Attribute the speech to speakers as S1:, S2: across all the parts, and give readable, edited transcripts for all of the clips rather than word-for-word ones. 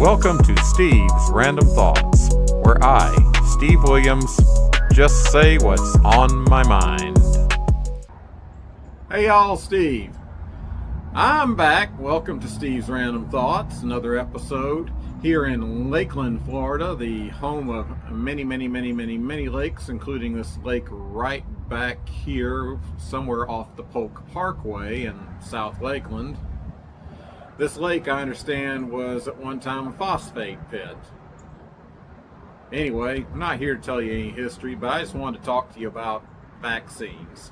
S1: Welcome to Steve's Random Thoughts, where I, Steve Williams, just say what's on my mind. Hey y'all, Steve. I'm back. Welcome to Steve's Random Thoughts, another episode here in Lakeland, Florida, the home of many lakes, including this lake right back here, somewhere off the Polk Parkway in South Lakeland. This lake, I understand, was at one time a phosphate pit. Anyway, I'm not here to tell you any history, but I just wanted to talk to you about vaccines.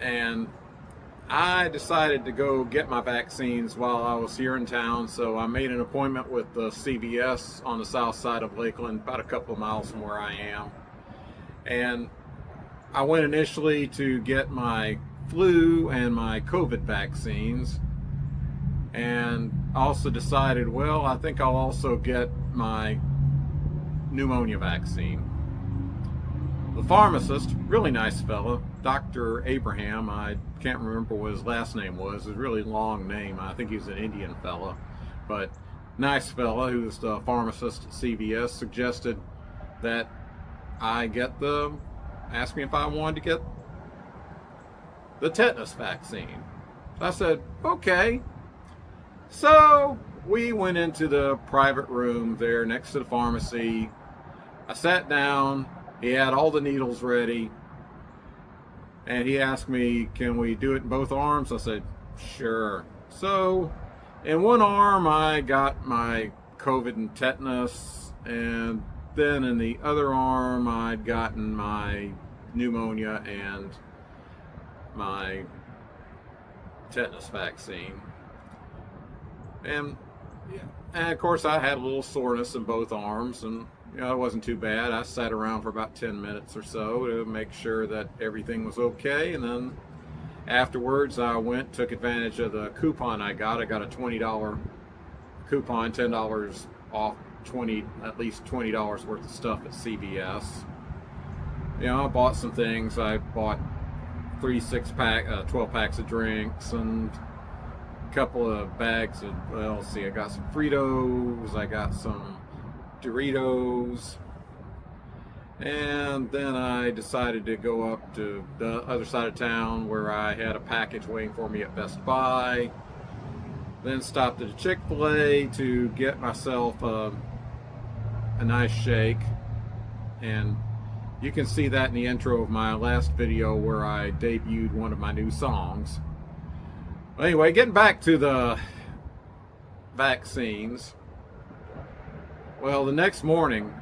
S1: And I decided to go get my vaccines while I was here in town, so I made an appointment with the CVS on the south side of Lakeland, about a couple of miles from where I am. And I went initially to get my flu and my COVID vaccines, and also decided, well, I think I'll also get my pneumonia vaccine. The pharmacist, really nice fella, Dr. Abraham, I can't remember what his last name was. It's a really long name. I think he's an Indian fella, but nice fella who's the pharmacist at CVS, suggested that I asked me if I wanted to get the tetanus vaccine. I said, okay. So we went into the private room there next to the pharmacy. I sat down. He had all the needles ready. And he asked me, can we do it in both arms? I said, sure. So in one arm, I got my COVID and tetanus. And then in the other arm, I'd gotten my pneumonia and my tetanus vaccine. And of course, I had a little soreness in both arms, and it wasn't too bad. I sat around for about 10 minutes or so to make sure that everything was okay, and then afterwards I took advantage of the coupon I got. I got a $20 coupon, $10 off at least $20 worth of stuff at CVS. I bought some things. I bought 12 packs of drinks, and couple of bags of, I got some Fritos, I got some Doritos, and then I decided to go up to the other side of town where I had a package waiting for me at Best Buy, then stopped at a Chick-fil-A to get myself a nice shake, and you can see that in the intro of my last video where I debuted one of my new songs. Anyway, getting back to the vaccines. Well, the next morning,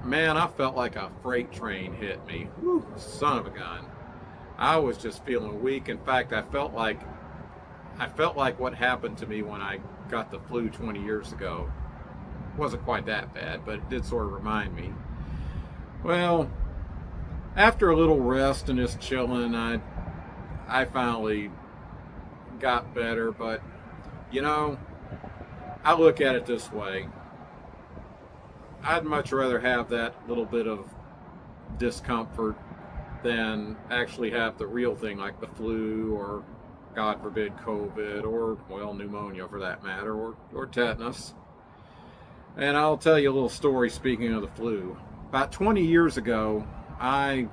S1: man, I felt like a freight train hit me. Whew, son of a gun. I was just feeling weak. In fact, I felt like what happened to me when I got the flu 20 years ago. It wasn't quite that bad, but it did sort of remind me. Well, after a little rest and just chilling, I finally got better, but I look at it this way. I'd much rather have that little bit of discomfort than actually have the real thing like the flu or, God forbid, COVID or, pneumonia for that matter, or tetanus. And I'll tell you a little story speaking of the flu. About 20 years ago, I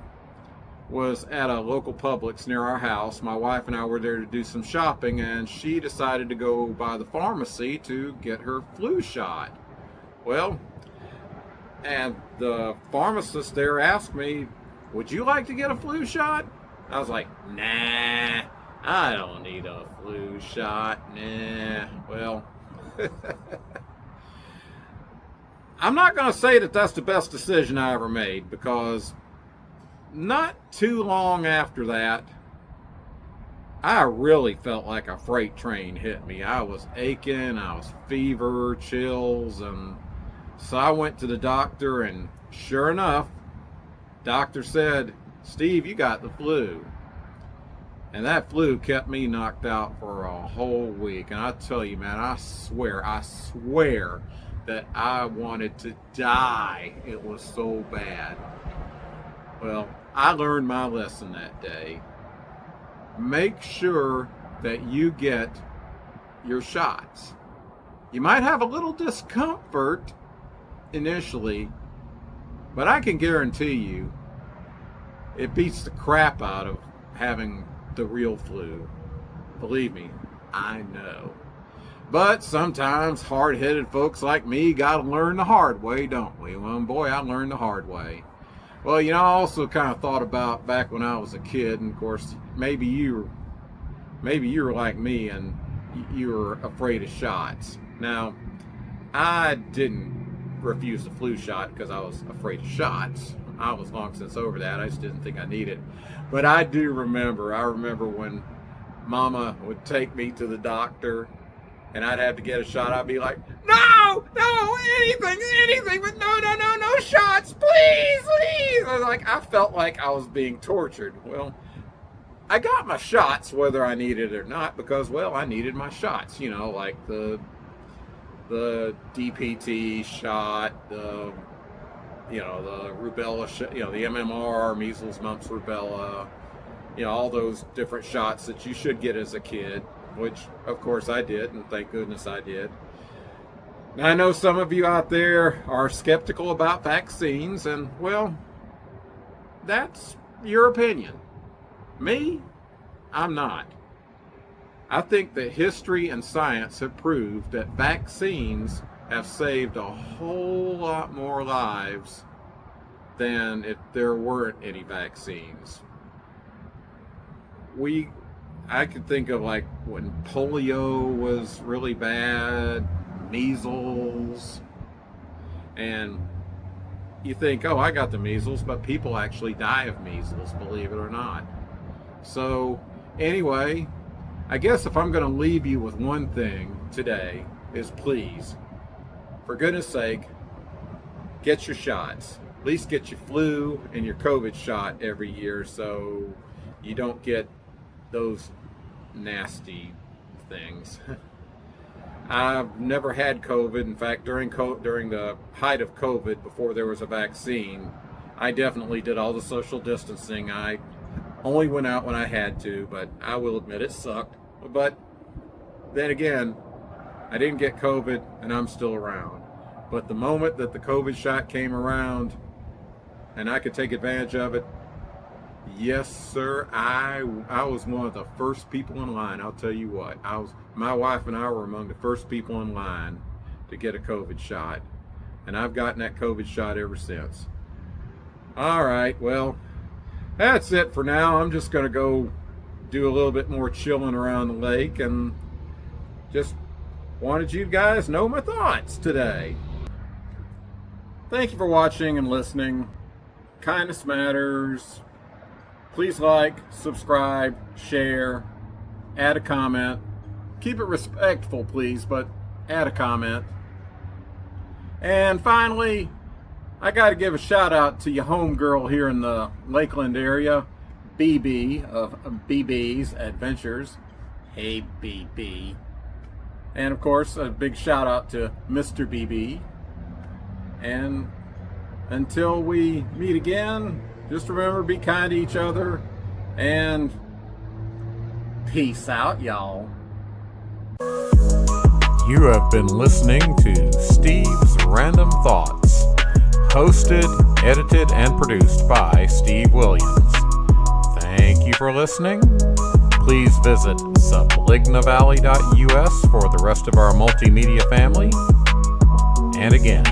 S1: was at a local Publix near our house. My wife and I were there to do some shopping, and she decided to go by the pharmacy to get her flu shot. Well, and the pharmacist there asked me, would you like to get a flu shot? I was like, nah, I don't need a flu shot. Nah. Well, I'm not going to say that that's the best decision I ever made, because not too long after that, I really felt like a freight train hit me. I was aching, I was fever, chills, and so I went to the doctor, and sure enough, doctor said, Steve, you got the flu. And that flu kept me knocked out for a whole week. And I tell you, man, I swear that I wanted to die. It was so bad. Well, I learned my lesson that day. Make sure that you get your shots. You might have a little discomfort initially, but I can guarantee you it beats the crap out of having the real flu. Believe me, I know. But sometimes hard-headed folks like me gotta learn the hard way, don't we? Well, boy, I learned the hard way. Well, I also kind of thought about back when I was a kid, and of course, maybe you were like me and you were afraid of shots. Now, I didn't refuse the flu shot because I was afraid of shots. I was long since over that. I just didn't think I needed it. But I remember when Mama would take me to the doctor and I'd have to get a shot. I'd be like, no, anything, but no shots, please. I felt like I was being tortured. Well, I got my shots whether I needed it or not because, well, I needed my shots, like the DPT shot, the rubella shot, the MMR, measles, mumps, rubella, all those different shots that you should get as a kid, which of course I did, and thank goodness I did. Now, I know some of you out there are skeptical about vaccines, and well, that's your opinion. Me, I'm not. I think that history and science have proved that vaccines have saved a whole lot more lives than if there weren't any vaccines. I could think of like when polio was really bad, measles, and you think, oh, I got the measles, but people actually die of measles, believe it or not. So anyway, I guess if I'm going to leave you with one thing today is please, for goodness sake, get your shots. At least get your flu and your COVID shot every year so you don't get those nasty things. I've never had COVID. In fact, during the height of COVID, before there was a vaccine, I definitely did all the social distancing. I only went out when I had to, but I will admit it sucked. But then again, I didn't get COVID and I'm still around. But the moment that the COVID shot came around and I could take advantage of it, yes, sir, I was one of the first people in line. I'll tell you what, my wife and I were among the first people in line to get a COVID shot. And I've gotten that COVID shot ever since. All right, well, that's it for now. I'm just going to go do a little bit more chilling around the lake and just wanted you guys know my thoughts today. Thank you for watching and listening. Kindness matters. Please like, subscribe, share, add a comment. Keep it respectful, please, but add a comment. And finally, I got to give a shout out to your homegirl here in the Lakeland area, BB of BB's Adventures. Hey, BB. And of course, a big shout out to Mr. BB. And until we meet again, just remember, be kind to each other, and peace out, y'all.
S2: You have been listening to Steve's Random Thoughts, hosted, edited, and produced by Steve Williams. Thank you for listening. Please visit sublignavalley.us for the rest of our multimedia family. And again,